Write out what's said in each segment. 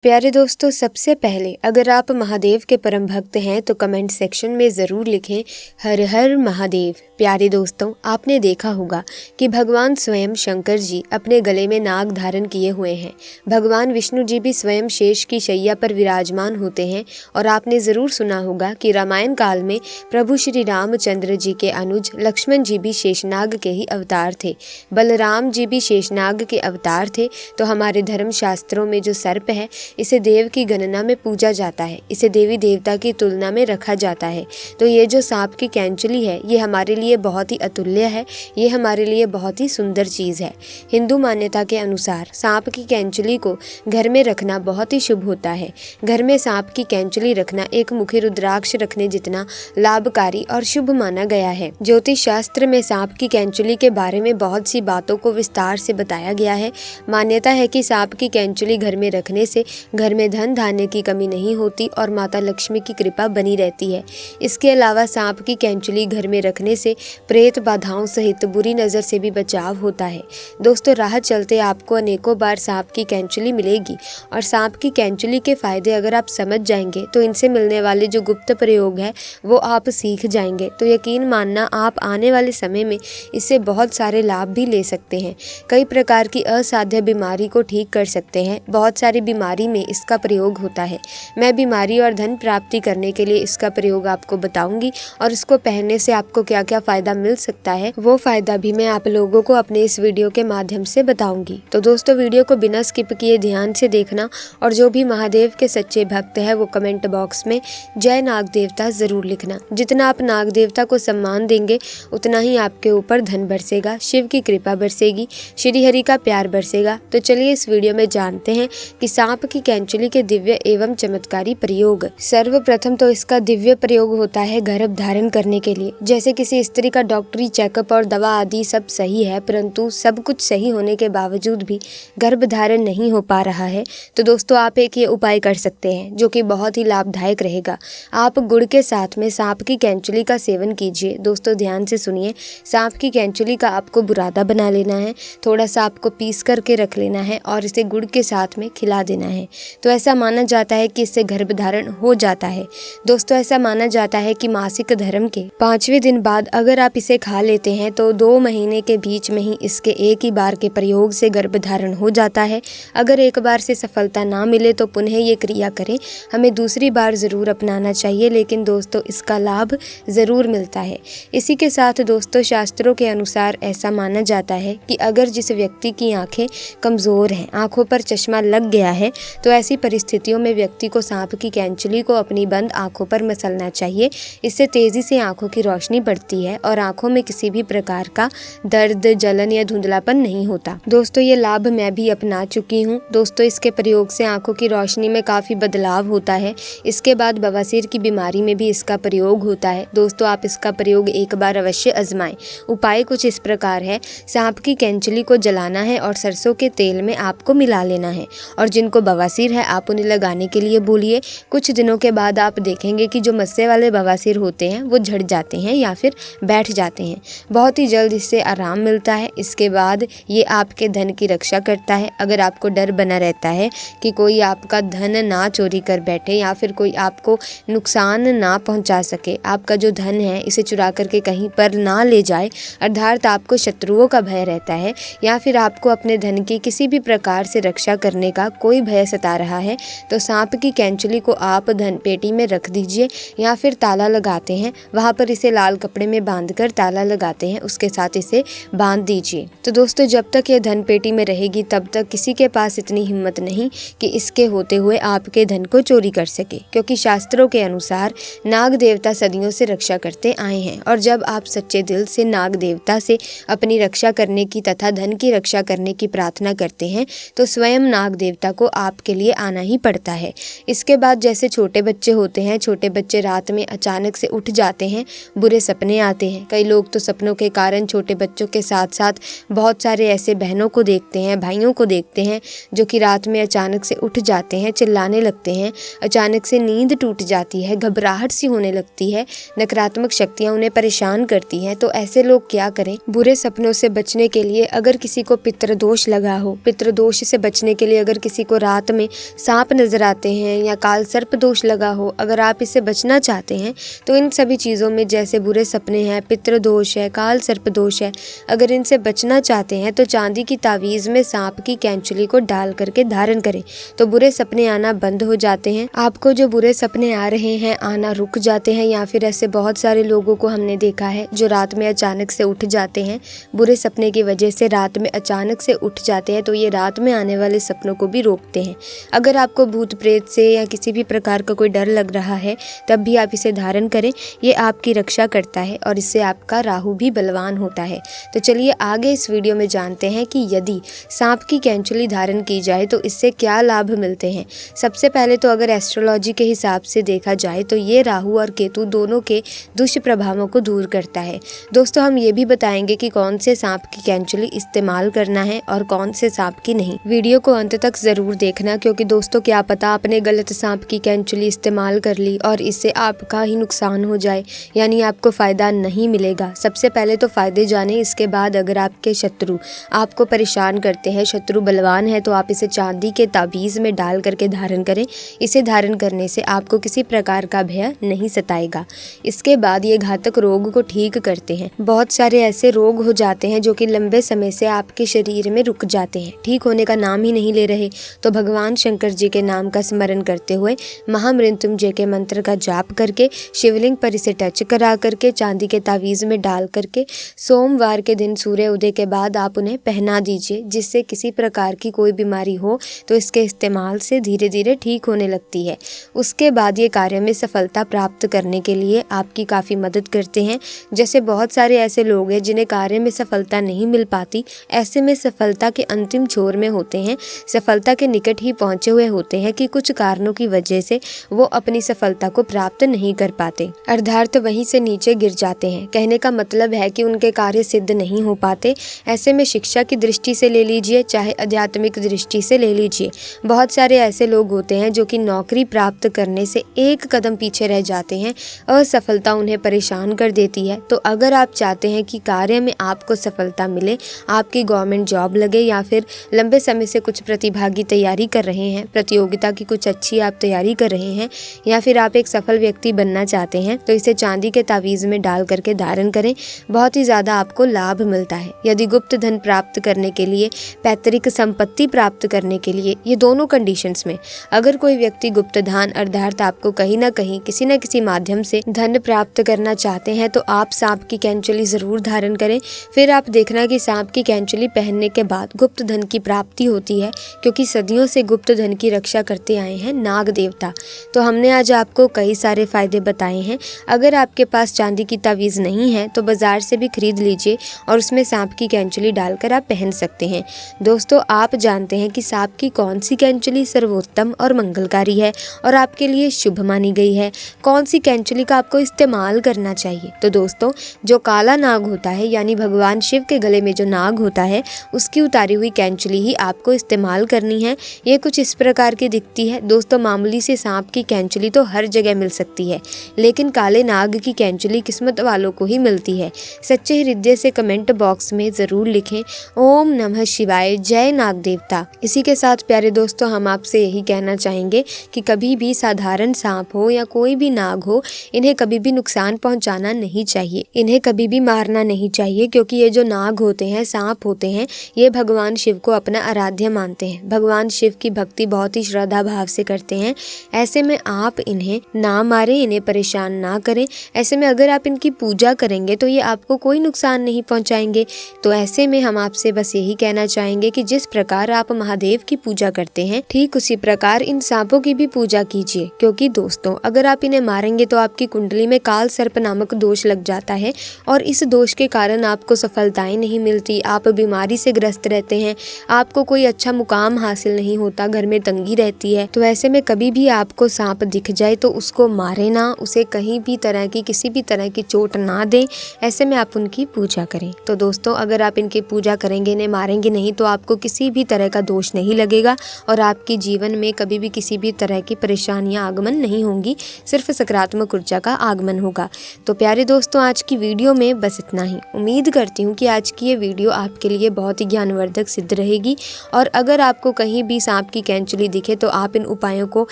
प्यारे दोस्तों, सबसे पहले अगर आप महादेव के परम भक्त हैं तो कमेंट सेक्शन में ज़रूर लिखें हर हर महादेव। प्यारे दोस्तों, आपने देखा होगा कि भगवान स्वयं शंकर जी अपने गले में नाग धारण किए हुए हैं। भगवान विष्णु जी भी स्वयं शेष की शैया पर विराजमान होते हैं। और आपने ज़रूर सुना होगा कि रामायण काल में प्रभु श्री रामचंद्र जी के अनुज लक्ष्मण जी भी शेषनाग के ही अवतार थे। बलराम जी भी शेषनाग के अवतार थे। तो हमारे धर्म शास्त्रों में जो सर्प है, इसे देव की गणना में पूजा जाता है, इसे देवी देवता की तुलना में रखा जाता है। तो ये जो सांप की कैंचुली है, ये हमारे लिए बहुत ही अतुल्य है, ये हमारे लिए बहुत ही सुंदर चीज़ है। हिंदू मान्यता के अनुसार सांप की कैंचुली को घर में रखना बहुत ही शुभ होता है। घर में सांप की कैंचुली रखना एक मुखी रुद्राक्ष रखने जितना लाभकारी और शुभ माना गया है। ज्योतिष शास्त्र में सांप की कैंचुली के बारे में बहुत सी बातों को विस्तार से बताया गया है। मान्यता है कि सांप की कैंचुली घर में रखने से घर में धन धान्य की कमी नहीं होती और माता लक्ष्मी की कृपा बनी रहती है। इसके अलावा सांप की कैंचुली घर में रखने से प्रेत बाधाओं सहित बुरी नज़र से भी बचाव होता है। दोस्तों, राह चलते आपको अनेकों बार सांप की कैंचुली मिलेगी और सांप की कैंचुली के फायदे अगर आप समझ जाएंगे तो इनसे मिलने वाले जो गुप्त प्रयोग है वो आप सीख जाएंगे। तो यकीन मानना, आप आने वाले समय में इससे बहुत सारे लाभ भी ले सकते हैं। कई प्रकार की असाध्य बीमारी को ठीक कर सकते हैं। बहुत सारी बीमारी में इसका प्रयोग होता है। मैं बीमारी और धन प्राप्ति करने के लिए इसका प्रयोग आपको बताऊंगी और इसको पहनने से आपको क्या क्या फायदा मिल सकता है, वो फायदा भी मैं आप लोगों को अपने इस वीडियो के माध्यम से बताऊंगी। तो दोस्तों, वीडियो को बिना स्किप किए ध्यान से देखना और जो भी महादेव के सच्चे भक्त है वो कमेंट बॉक्स में जय नाग देवता जरूर लिखना। जितना आप नाग देवता को सम्मान देंगे उतना ही आपके ऊपर धन बरसेगा, शिव की कृपा बरसेगी, श्री हरि का प्यार बरसेगा। तो चलिए इस वीडियो में जानते हैं कि सांप की कैंचुली के दिव्य एवं चमत्कारी प्रयोग। सर्वप्रथम तो इसका दिव्य प्रयोग होता है गर्भ धारण करने के लिए। जैसे किसी स्त्री का डॉक्टरी चेकअप और दवा आदि सब सही है, परंतु सब कुछ सही होने के बावजूद भी गर्भ धारण नहीं हो पा रहा है, तो दोस्तों आप एक ये उपाय कर सकते हैं जो कि बहुत ही लाभदायक रहेगा। आप गुड़ के साथ में सांप की कैंचुली का सेवन कीजिए। दोस्तों ध्यान से सुनिए, सांप की कैंचुली का आपको बुरादा बना लेना है, थोड़ा सा आपको पीस करके रख लेना है और इसे गुड़ के साथ में खिला देना है। तो ऐसा माना जाता है कि इससे गर्भधारण हो जाता है। दोस्तों, ऐसा माना जाता है कि मासिक धर्म के 5वें दिन बाद अगर आप इसे खा लेते हैं तो 2 महीने के बीच में ही इसके एक ही बार के प्रयोग से गर्भधारण हो जाता है। अगर एक बार से सफलता ना मिले तो पुनः ये क्रिया करें, हमें दूसरी बार ज़रूर अपनाना चाहिए, लेकिन दोस्तों इसका लाभ ज़रूर मिलता है। इसी के साथ दोस्तों, शास्त्रों के अनुसार ऐसा माना जाता है कि अगर जिस व्यक्ति की आंखें कमज़ोर हैं, आंखों पर चश्मा लग गया है, तो ऐसी परिस्थितियों में व्यक्ति को सांप की कैंचुली को अपनी बंद आंखों पर मसलना चाहिए। इससे तेजी से आंखों की रोशनी बढ़ती है और आंखों में किसी भी प्रकार का दर्द, जलन या धुंधलापन नहीं होता। दोस्तों, ये लाभ मैं भी अपना चुकी हूँ। दोस्तों, इसके प्रयोग से आंखों की रोशनी में काफ़ी बदलाव होता है। इसके बाद बवासीर की बीमारी में भी इसका प्रयोग होता है। दोस्तों, आप इसका प्रयोग एक बार अवश्य आजमाएं। उपाय कुछ इस प्रकार है। सांप की कैंचुली को जलाना है और सरसों के तेल में आपको मिला लेना है और जिनको बवासीर है आप उन्हें लगाने के लिए बोलिए। कुछ दिनों के बाद आप देखेंगे कि जो मस्से वाले बवासीर होते हैं वो झड़ जाते हैं या फिर बैठ जाते हैं। बहुत ही जल्द इससे आराम मिलता है। इसके बाद ये आपके धन की रक्षा करता है। अगर आपको डर बना रहता है कि कोई आपका धन ना चोरी कर बैठे या फिर कोई आपको नुकसान ना पहुंचा सके, आपका जो धन है इसे चुरा करके कहीं पर ना ले जाए, अर्थात आपको शत्रुओं का भय रहता है या फिर आपको अपने धन की किसी भी प्रकार से रक्षा करने का कोई भय सता रहा है, तो सांप की कैंचुली को आप धन पेटी में रख दीजिए या फिर ताला लगाते हैं वहाँ पर इसे लाल कपड़े में बांधकर ताला लगाते हैं, उसके साथ इसे बांध दीजिए। तो दोस्तों, जब तक ये धन पेटी में रहेगी तब तक किसी के पास इतनी हिम्मत नहीं कि इसके होते हुए आपके धन को चोरी कर सके, क्योंकि शास्त्रों के अनुसार नाग देवता सदियों से रक्षा करते आए हैं और जब आप सच्चे दिल से नाग देवता से अपनी रक्षा करने की तथा धन की रक्षा करने की प्रार्थना करते हैं तो स्वयं नाग देवता को आपके लिए आना ही पड़ता है। इसके बाद जैसे छोटे बच्चे होते हैं, छोटे बच्चे रात में अचानक से उठ जाते हैं, बुरे सपने आते हैं। कई लोग तो सपनों के कारण छोटे बच्चों के साथ साथ बहुत सारे ऐसे बहनों को देखते हैं, भाइयों को देखते हैं जो कि रात में अचानक से उठ जाते हैं, चिल्लाने लगते हैं, अचानक से नींद टूट जाती है, घबराहट सी होने लगती है, नकारात्मक शक्तियाँ उन्हें परेशान करती हैं। तो ऐसे लोग क्या करें? बुरे सपनों से बचने के लिए अगर किसी को पितृदोष लगा हो, पितृदोष से बचने के लिए अगर किसी को रात रात में सांप नजर आते हैं या काल सर्प दोष लगा हो, अगर आप इससे बचना चाहते हैं तो इन सभी चीज़ों में जैसे बुरे सपने हैं, पितृ दोष है, काल सर्प दोष है, अगर इनसे बचना चाहते हैं तो चांदी की तावीज़ में सांप की कैंचुली को डाल करके धारण करें तो बुरे सपने आना बंद हो जाते हैं। आपको जो बुरे सपने आ रहे हैं आना रुक जाते हैं। या फिर ऐसे बहुत सारे लोगों को हमने देखा है जो रात में अचानक से उठ जाते हैं, बुरे सपने की वजह से रात में अचानक से उठ जाते हैं, तो ये रात में आने वाले सपनों को भी रोकते हैं। अगर आपको भूत प्रेत से या किसी भी प्रकार का कोई डर लग रहा है तब भी आप इसे धारण करें, ये आपकी रक्षा करता है और इससे आपका राहु भी बलवान होता है। तो चलिए आगे इस वीडियो में जानते हैं कि यदि सांप की कैंचुली धारण की जाए तो इससे क्या लाभ मिलते हैं। सबसे पहले तो अगर एस्ट्रोलॉजी के हिसाब से देखा जाए तो ये राहु और केतु दोनों के दुष्प्रभावों को दूर करता है। दोस्तों हम ये भी बताएंगे कि कौन से सांप की कैंचुली इस्तेमाल करना है और कौन से सांप की नहीं। वीडियो को अंत तक जरूर देखना, क्योंकि दोस्तों क्या पता आपने गलत सांप की कैंचुली इस्तेमाल कर ली और इससे आपका ही नुकसान हो जाए, यानी आपको फायदा नहीं मिलेगा। सबसे पहले तो फायदे जाने, इसके बाद अगर आपके शत्रु आपको परेशान करते हैं, शत्रु बलवान है, तो आप इसे चांदी के ताबीज में डाल करके धारण करें। इसे धारण करने से आपको किसी प्रकार का भय नहीं सताएगा। इसके बाद ये घातक रोग को ठीक करते हैं। बहुत सारे ऐसे रोग हो जाते हैं जो कि लंबे समय से आपके शरीर में रुक जाते हैं, ठीक होने का नाम ही नहीं ले रहे, तो भगवान शंकर जी के नाम का स्मरण करते हुए महामृत्युंजय के मंत्र का जाप करके शिवलिंग पर इसे टच करा करके चांदी के तावीज में डाल करके सोमवार के दिन सूर्य उदय के बाद आप उन्हें पहना दीजिए, जिससे किसी प्रकार की कोई बीमारी हो तो इसके इस्तेमाल से धीरे धीरे ठीक होने लगती है। उसके बाद ये कार्य में सफलता प्राप्त करने के लिए आपकी काफ़ी मदद करते हैं। जैसे बहुत सारे ऐसे लोग हैं जिन्हें कार्य में सफलता नहीं मिल पाती, ऐसे में सफलता के अंतिम छोर में होते हैं, सफलता के निकट ही पहुंचे हुए होते हैं कि कुछ कारणों की वजह से वो अपनी सफलता को प्राप्त नहीं कर पाते, अर्थात वहीं से नीचे गिर जाते हैं। कहने का मतलब है कि उनके कार्य सिद्ध नहीं हो पाते। ऐसे में शिक्षा की दृष्टि से ले लीजिए, चाहे आध्यात्मिक दृष्टि से ले लीजिए, बहुत सारे ऐसे लोग होते हैं जो कि नौकरी प्राप्त करने से एक कदम पीछे रह जाते हैं, असफलता उन्हें परेशान कर देती है। तो अगर आप चाहते हैं कि कार्य में आपको सफलता मिले, आपकी गवर्नमेंट जॉब लगे, या फिर लंबे समय से कुछ प्रतिभागी तैयारी कर रहे हैं, प्रतियोगिता की कुछ अच्छी आप तैयारी कर रहे हैं, या फिर आप एक सफल व्यक्ति बनना चाहते हैं, तो इसे चांदी के तावीज़ में डाल करके धारण करें, बहुत ही ज़्यादा आपको लाभ मिलता है। यदि गुप्त धन प्राप्त करने के लिए, पैतृक संपत्ति प्राप्त करने के लिए, ये दोनों कंडीशंस में अगर कोई व्यक्ति गुप्त धन अर्थात आपको कहीं ना कहीं किसी न किसी माध्यम से धन प्राप्त करना चाहते हैं, तो आप सांप की कैंचुली ज़रूर धारण करें। फिर आप देखना कि सांप की कैंचुली पहनने के बाद गुप्त धन की प्राप्ति होती है, क्योंकि सदियों से गुप्त धन की रक्षा करते आए हैं नाग देवता। तो हमने आज आपको कई सारे फायदे बताए हैं। अगर आपके पास चांदी की तावीज़ नहीं है तो बाजार से भी खरीद लीजिए और उसमें सांप की कैंचुली डालकर आप पहन सकते हैं। दोस्तों आप जानते हैं कि सांप की कौन सी कैंचुली सर्वोत्तम और मंगलकारी है और आपके लिए शुभ मानी गई है, कौन सी कैंचुली का आपको इस्तेमाल करना चाहिए। तो दोस्तों जो काला नाग होता है, यानी भगवान शिव के गले में जो नाग होता है, उसकी उतारी हुई कैंचुली ही आपको इस्तेमाल करनी है। ये कुछ इस प्रकार की दिखती है। दोस्तों मामूली से सांप की कैंचुली तो हर जगह मिल सकती है, लेकिन काले नाग की कैंचुली किस्मत वालों को ही मिलती है। सच्चे हृदय से कमेंट बॉक्स में ज़रूर लिखें ओम नमः शिवाय, जय नाग देवता। इसी के साथ प्यारे दोस्तों हम आपसे यही कहना चाहेंगे कि कभी भी साधारण सांप हो या कोई भी नाग हो, इन्हें कभी भी नुकसान पहुंचाना नहीं चाहिए, इन्हें कभी भी मारना नहीं चाहिए, क्योंकि ये जो नाग होते हैं, सांप होते हैं, ये भगवान शिव को अपना आराध्य मानते हैं, भगवान शिव की भक्ति बहुत ही श्रद्धा भाव से करते हैं। ऐसे में आप इन्हें ना मारें, इन्हें परेशान ना करें। ऐसे में अगर आप इनकी पूजा करेंगे तो ये आपको कोई नुकसान नहीं पहुंचाएंगे। तो ऐसे में हम आपसे बस यही कहना चाहेंगे कि जिस प्रकार आप महादेव की पूजा करते हैं, ठीक उसी प्रकार इन सांपों की भी पूजा कीजिए, क्योंकि दोस्तों अगर आप इन्हें मारेंगे तो आपकी कुंडली में काल सर्प नामक दोष लग जाता है और इस दोष के कारण आपको सफलताएं नहीं मिलती, आप बीमारी से ग्रस्त रहते हैं, आपको कोई अच्छा मुकाम हासिल नहीं होता, घर में तंगी रहती है। तो ऐसे में कभी भी आपको सांप दिख जाए तो उसको मारे ना, उसे कहीं भी तरह की किसी भी तरह की चोट ना दें। ऐसे में आप उनकी पूजा करें। तो दोस्तों अगर आप इनकी पूजा करेंगे, इन्हें मारेंगे नहीं, तो आपको किसी भी तरह का दोष नहीं लगेगा और आपके जीवन में कभी भी किसी भी तरह की परेशानियां आगमन नहीं होंगी, सिर्फ सकारात्मक ऊर्जा का आगमन होगा। तो प्यारे दोस्तों आज की वीडियो में बस इतना ही। उम्मीद करती हूँ कि आज की ये वीडियो आपके लिए बहुत ही ज्ञानवर्धक सिद्ध रहेगी और अगर आपको कहीं भी सांप सांप की कैंचुली दिखे तो आप इन उपायों को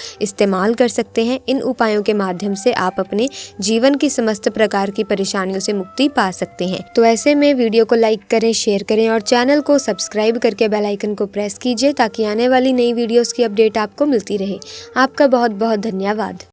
इस्तेमाल कर सकते हैं। इन उपायों के माध्यम से आप अपने जीवन की समस्त प्रकार की परेशानियों से मुक्ति पा सकते हैं। तो ऐसे में वीडियो को लाइक करें, शेयर करें और चैनल को सब्सक्राइब करके बेल आइकन को प्रेस कीजिए ताकि आने वाली नई वीडियोस की अपडेट आपको मिलती रहे। आपका बहुत बहुत धन्यवाद।